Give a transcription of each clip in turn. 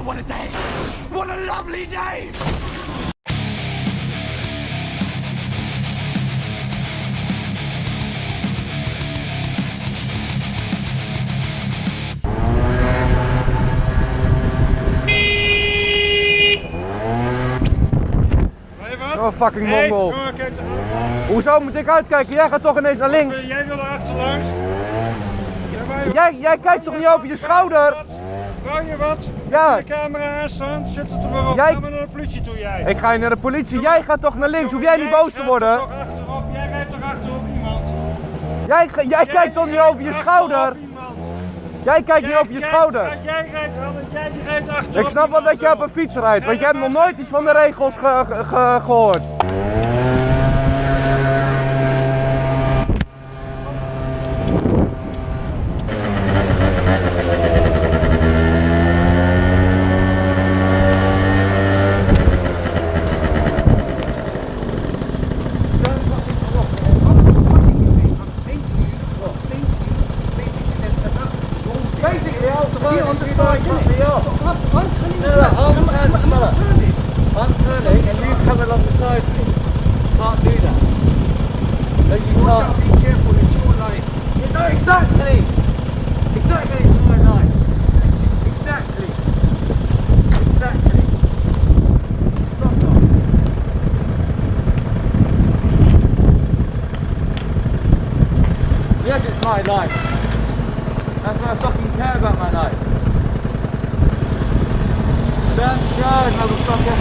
what a day! What a lovely day! Oh fucking mongol. Hoezo moet ik uitkijken? Jij gaat toch ineens naar links? Jij wil er achterlangs. Jij kijkt toch niet over je schouder? Wou je wat? Ja. De camera aanstaan, zet het er maar op. Jij... Ga maar naar de politie toe jij. Ik ga naar de politie. Jij gaat toch naar links? Hoef jij niet boos te worden? Jij rijdt toch achterop iemand? Jij kijkt toch niet over je schouder? Jij kijkt niet over je schouder. Jij rijdt wel, jij rijdt achterop. Ik snap wel dat jij op een fiets rijdt, want jij hebt nog nooit iets van de regels gehoord. My life. That's why I fucking care about my life. Don't go, motherfucker.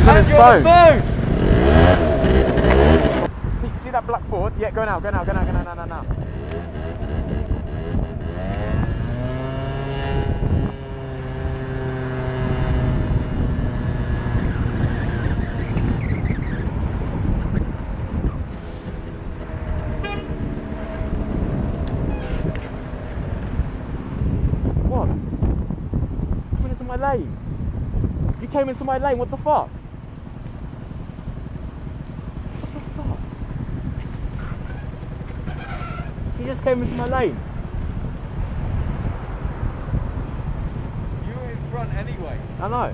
Hand you on the phone! See that black Ford? Yeah, go now. Lane. You came into my lane, what the fuck? What the fuck? You just came into my lane. You were in front anyway. I know.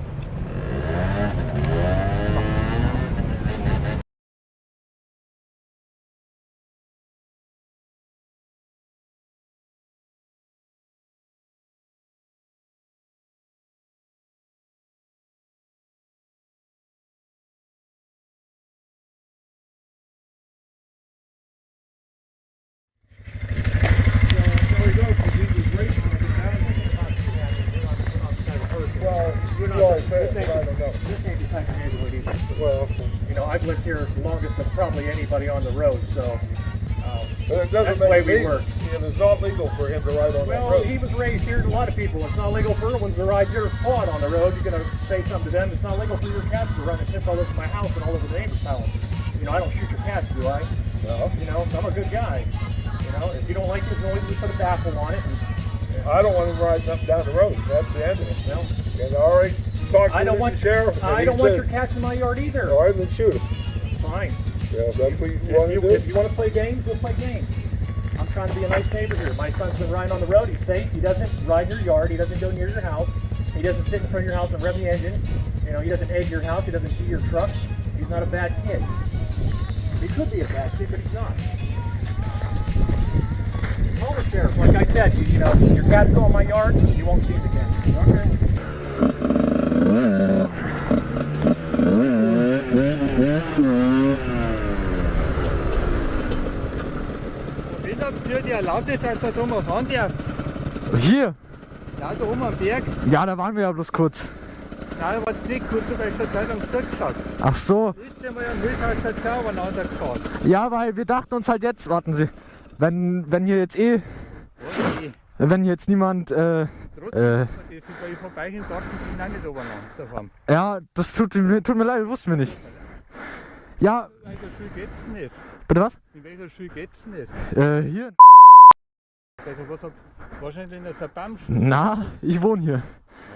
Well, you know, I've lived here longest of probably anybody on the road, so that's the way we work. And it's not legal for him to ride on that road. Well, he was raised here, and a lot of people. It's not legal for little ones to ride your quad on the road. You're going to say something to them. It's not legal for your cats to run and piss all over my house and all over the neighbor's house. You know, I don't shoot your cats, do I? No. You know, I'm a good guy. You know, if you don't like his noise, we put a baffle on it. I don't want him riding up down the road. That's the end of it. Well, and I already talked to the sheriff. I don't want your cats in my yard either. All right, then shoot him. It's fine. Yeah, that's what you want to do. If you want to play games, we'll play games. I'm trying to be a nice neighbor here. My son's been riding on the road. He's safe. He doesn't ride your yard. He doesn't go near your house. He doesn't sit in front of your house and rev the engine. You know, he doesn't egg your house. He doesn't see your truck. He's not a bad kid. He could be a bad kid, but he's not. Call the sheriff. Like I said, you know, your cats go in my yard, you won't see him again. Okay? Wen habt ihr erlaubt, dass er da mal fahren darf? Hier? Ja, da oben am Berg. Ja, da waren wir ja bloß kurz. Nein, da war es nicht kurz, weil ich schon Zeit lang zurückgeschaut. Ach so. Ist ja mal ein Wildhauser Zau aneinander gefahren. Ja, weil wir dachten uns halt jetzt, warten Sie, wenn hier jetzt wenn jetzt niemand, Trotzdem, das ist, weil ich vorbei im Garten bin, auch nicht obeinander fahren. ja, das tut mir leid, wussten wir nicht. Ja. In welcher Schule geht's denn jetzt? Bitte was? In welcher Schule geht's denn jetzt? Hier. Also was hab, wahrscheinlich in der Sabamschule. Na, ich wohne hier.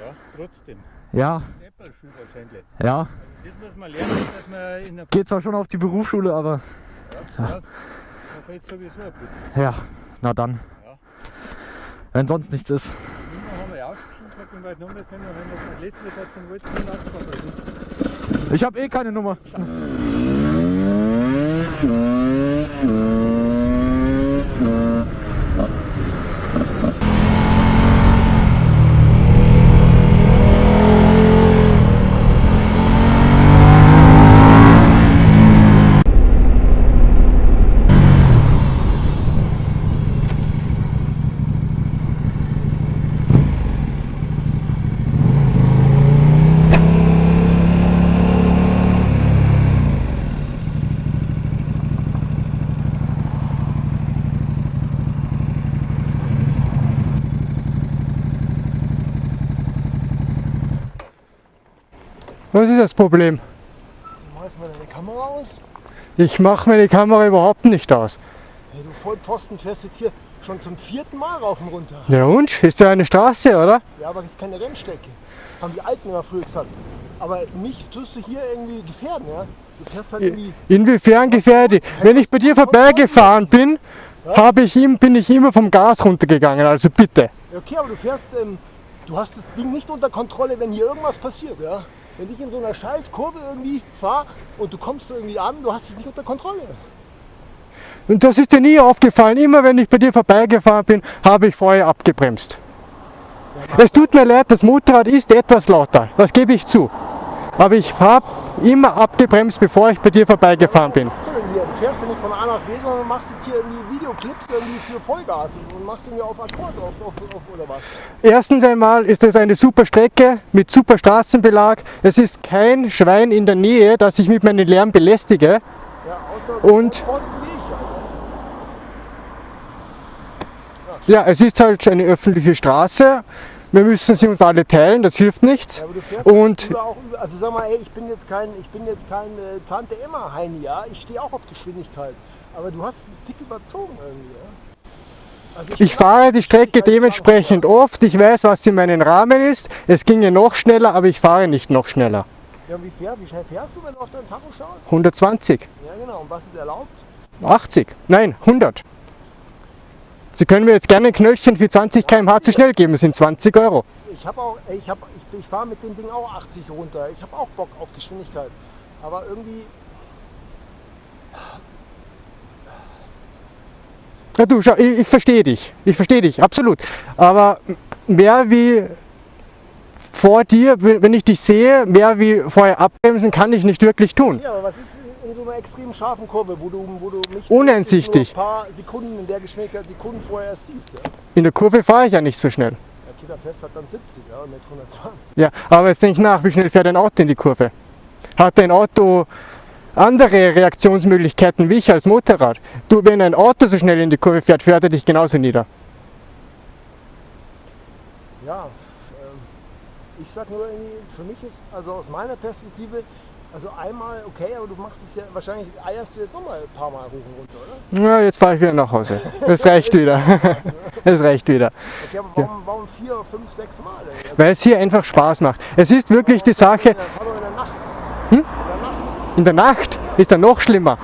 Ja, trotzdem. Ja. Äppelschule wahrscheinlich. Ja. Also das muss man lernen, dass man in der... Geht zwar schon auf die Berufsschule, aber... Ja, da fällt sowieso ein bisschen. Ja, na dann. Ja. Wenn sonst nichts ist. Nummer haben wir ja ausgeschrieben, bin weit Nummer sind, und wenn das noch letztes hat zum Wollten, dann abgefahren. Ich habe eh keine Nummer. Was ist das Problem? Machst du mal deine Kamera aus? Ich mache meine Kamera überhaupt nicht aus. Hey, du Vollpfosten fährst jetzt hier schon zum 4. Mal rauf und runter. Ja und? Ist ja eine Straße, oder? Ja, aber das ist keine Rennstrecke. Haben die Alten immer früher gesagt. Aber mich tust du hier irgendwie gefährden, ja? Du fährst halt irgendwie... Inwiefern gefährdet? Wenn ich bei dir vorbeigefahren bin, bin ich immer vom Gas runtergegangen, also bitte. Ja, okay, aber du fährst... du hast das Ding nicht unter Kontrolle, wenn hier irgendwas passiert, ja? Wenn ich in so einer scheiß Kurve irgendwie fahre und du kommst irgendwie an, du hast es nicht unter Kontrolle. Und das ist dir nie aufgefallen. Immer wenn ich bei dir vorbeigefahren bin, habe ich vorher abgebremst. Es tut mir leid, das Motorrad ist etwas lauter, das gebe ich zu. Aber ich habe immer abgebremst, bevor ich bei dir vorbeigefahren bin. Was machst du denn hier? Du fährst ja nicht von A nach B, sondern machst jetzt hier irgendwie Videoclips irgendwie für Vollgas und machst irgendwie auf Akkord oder was? Erstens einmal ist es eine super Strecke mit super Straßenbelag. Es ist kein Schwein in der Nähe, das ich mit meinem Lärm belästige. Ja, außer Und Pfosten wie ich, Alter. ja, es ist halt eine öffentliche Straße. Wir müssen sie uns alle teilen, das hilft nichts. Ja, aber du fährst Und auch, also sag mal, ey, ich bin jetzt kein Tante Emma Heini, ja? Ich stehe auch auf Geschwindigkeit. Aber du hast einen Tick überzogen irgendwie, ja? Also ich fahre die Strecke dementsprechend oft. Ich weiß, was in meinem Rahmen ist. Es ginge noch schneller, aber ich fahre nicht noch schneller. Ja, wie schnell fährst du, wenn du auf deinen Tacho schaust? 120, Ja, genau. Und was ist erlaubt? 80, nein, 100. Sie können mir jetzt gerne ein Knöllchen für 20 km/h zu schnell geben, das sind 20 Euro. Ich fahre mit dem Ding auch 80 runter. Ich habe auch Bock auf Geschwindigkeit. Aber irgendwie... Ja, du, schau, ich verstehe dich. Ich verstehe dich, absolut. Aber mehr wie vor dir, wenn ich dich sehe, mehr wie vorher abbremsen, kann ich nicht wirklich tun. Ja, aber was ist in so einer extrem scharfen Kurve, wo du mich Uneinsichtig. nur ein paar Sekunden in der Geschwindigkeit, Sekunden vorher erst siehst? Ja? In der Kurve fahre ich ja nicht so schnell. Ja, okay, da fährst du halt dann 70, ja, mit 120. Ja, aber jetzt denk nach, wie schnell fährt ein Auto in die Kurve? Hat ein Auto andere Reaktionsmöglichkeiten wie ich als Motorrad? Du, wenn ein Auto so schnell in die Kurve fährt, fährt er dich genauso nieder. Ja, ich sag nur, irgendwie, für mich ist, also aus meiner Perspektive, also einmal okay, aber du machst es ja, wahrscheinlich eierst du jetzt nochmal ein paar Mal hoch und runter, oder? Ja, jetzt fahre ich wieder nach Hause. Es reicht wieder. Es reicht wieder. Okay, aber warum 4, 5, 6 Mal? Ey? Also, Weil es hier einfach Spaß macht. Es ist wirklich die Sache, fahr doch in der Nacht. Hm? In der Nacht. in der Nacht ist er noch schlimmer.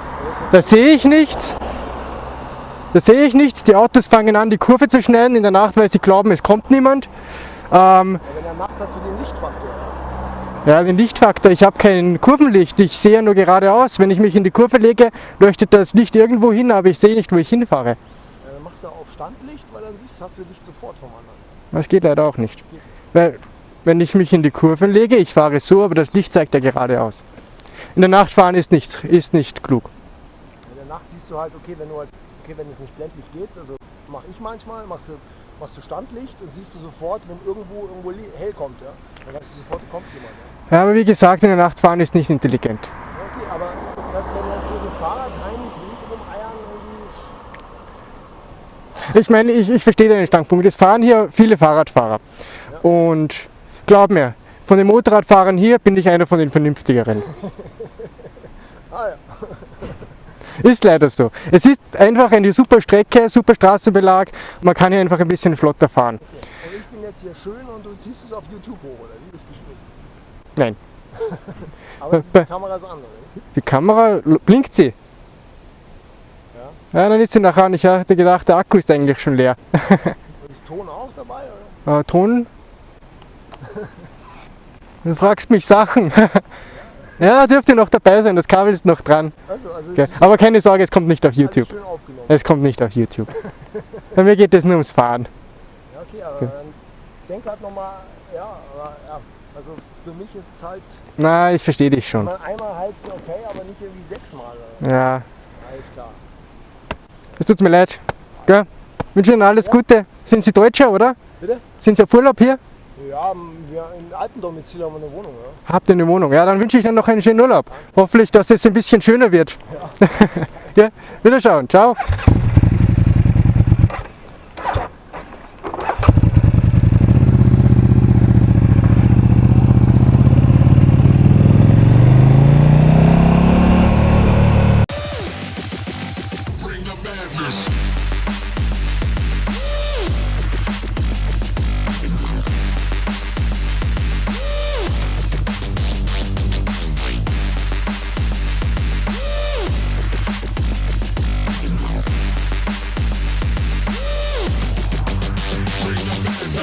Da sehe ich nichts. Da sehe ich nichts. Die Autos fangen an, die Kurve zu schneiden in der Nacht, weil sie glauben, es kommt niemand. Ja, in der Nacht hast du den Lichtfaktor. Ja, den Lichtfaktor. Ich habe kein Kurvenlicht. Ich sehe nur geradeaus. Wenn ich mich in die Kurve lege, leuchtet das Licht irgendwo hin, aber ich sehe nicht, wo ich hinfahre. Ja, dann machst du auf Standlicht, weil dann hast du Licht sofort vom anderen. Das geht leider auch nicht. Weil, wenn ich mich in die Kurven lege, ich fahre so, aber das Licht zeigt ja geradeaus. In der Nacht fahren ist nicht klug. In der Nacht siehst du halt, okay, wenn es nicht blendlich geht, also mache ich manchmal, machst du Standlicht und siehst du sofort, wenn irgendwo hell kommt, ja. Dann weißt du sofort, kommt jemand. Ja, Ja, aber wie gesagt, in der Nacht fahren ist nicht intelligent. ja okay, aber wenn dann so Fahrrad heimis wild rumeiern irgendwie. Ich meine, ich verstehe deinen Standpunkt. Es fahren hier viele Fahrradfahrer. Und glaub mir, von den Motorradfahrern hier bin ich einer von den vernünftigeren. Ah ja. Ist leider so. Es ist einfach eine super Strecke, super Straßenbelag. Man kann hier einfach ein bisschen flotter fahren. Und ich bin jetzt hier schön und du ziehst es auf YouTube hoch, oder wie? Das bestimmt. Nein. Aber die Kamera ist andere. Die Kamera, blinkt sie? Ja, dann ist sie nachher nicht. Ich hatte gedacht, der Akku ist eigentlich schon leer. Und ist Ton auch dabei, oder? Ton Du fragst mich Sachen. Ja, dürfte noch dabei sein, das Kabel ist noch dran. Also Okay. Aber keine Sorge, es kommt nicht auf alles YouTube. schön aufgenommen. Es kommt nicht auf YouTube. Bei mir geht es nur ums Fahren. Ja, okay, aber dann denk halt nochmal, ja, aber ja, also für mich ist es halt, Na, ich verstehe dich wenn schon. man einmal heizt, okay, aber nicht irgendwie 6-mal. Ja, Alles klar. es tut mir leid. Gell? Wünsche Ihnen alles Gute. Sind Sie Deutscher, oder? Bitte? Sind Sie auf Urlaub hier? Ja, wir in Alpendomizil haben wir eine Wohnung, ja. Habt ihr eine Wohnung? Ja, dann wünsche ich Ihnen noch einen schönen Urlaub. Hoffentlich, dass es ein bisschen schöner wird. Ja, Wiederschauen. Ciao.